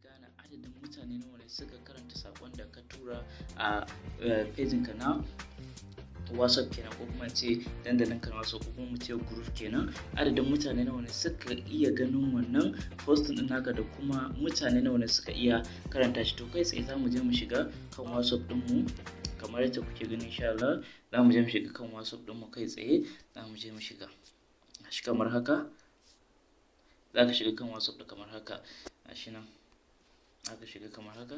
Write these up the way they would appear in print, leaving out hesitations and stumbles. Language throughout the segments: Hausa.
gane adadin mutane nawa ne suka karanta sakon da ka tura a pejin ka na WhatsApp kenan, ko kuma ce dandalin ka na WhatsApp, ko kuma mu ce group kenan. Adadin mutane nawa ne suka iya ganin wannan posting din naka da kuma mutane nawa ne suka iya karanta shi. To kai tsaye za mu je mu shiga kan WhatsApp din mu kamar yadda kuke gani. Insha Allah za mu je mu shiga kan WhatsApp din mu kai tsaye. Za mu je mu shiga shi kamar haka. Za ka shiga kan WhatsApp da kamar haka. Gashi nan. Za ka shiga kamar haka.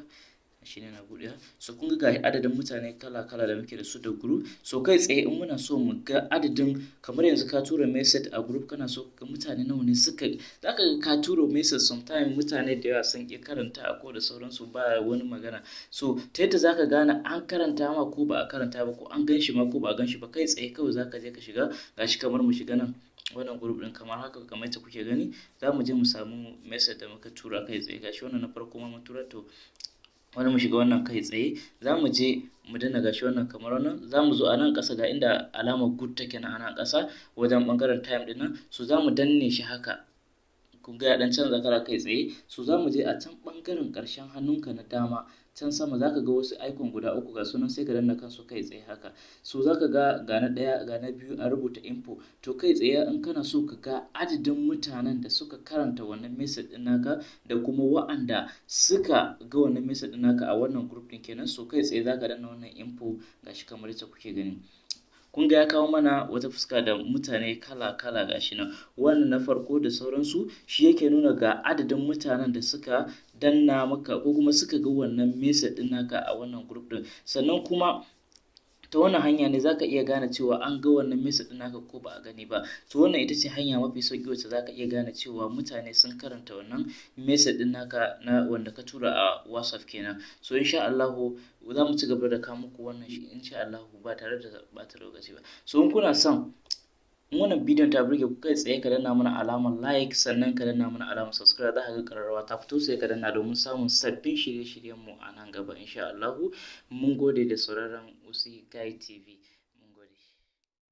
Shi ne na buɗe. So kun ga adadin mutane kala-kala da muke da su da group. So kai tsaye in muna so mu ga adadin, kamar yanzu ka tura message a group kana so ga mutane nawa ne suka, za ka ga ka tura message sometimes mutane da yawa sun ƙi karanta ko da sauransu ba wani magana. So ta yadda za ka gane an karanta ma ko ba a karanta ba, ko an gan shi ma ko ba a gan shi ba, kai tsaye kawai za ka je ka shiga. Gashi kamar mu shiga nan wannan group din kamar haka, kamar yadda kuke gani. Za mu je mu samu message da muka tura kai tsaye. Gashi wannan na farko ma mun tura. To wani mu shiga wannan kai tsaye. Za mu je mu danna gashi wannan kamar wannan. Za mu zo a nan ƙasa ga inda alamar good take nan a nan ƙasa wajen ɓangaren time ɗin nan. So za mu danne shi haka. Kun ga ya ɗan canza kala kai tsaye. So za mu je a can ɓangaren ƙarshen hannunka na dama can sama za ka ga wasu icon guda uku ga sunan, sai ka danna kansu kai tsaye haka. So za ka ga na ɗaya ga na biyu a rubuta info. To kai tsaye in kana so ka ga adadin mutanen da suka karanta wannan message ɗin naka da kuma wa'anda suka ga wannan message ɗin naka a wannan group ɗin kenan. So kai tsaye za ka danna wannan info gashi kamar yadda kuke gani. Kun ga ya kawo mana wata fuska da mutane kala-kala gashi nan. Wannan na farko da sauransu shi yake nuna ga adadin mutanen da suka danna maka ko kuma suka ga wannan message ɗin naka a wannan group ɗin. Sannan kuma ta wannan hanya ne za ka iya gane cewa an ga wannan message ɗin naka ko ba a gani ba. To wannan ita ce hanya mafi sauƙi wacce za ka iya gane cewa mutane sun karanta wannan message ɗin naka na wanda ka tura a WhatsApp kenan. So insha Allahu za mu ci gaba da kawo muku wannan shi insha Allahu ba tare da ɓata lokaci ba. So in kuna son wannan bidiyon ta burge ku, kai tsaye ka danna mana alamar like, sannan ka danna mana alamar subscribe. Za ka ga ƙararrawa ta fito sai ka danna domin samun sabbin shirye-shiryenmu a nan gaba insha Allahu. Mun gode da sauraron Usi Guy TV.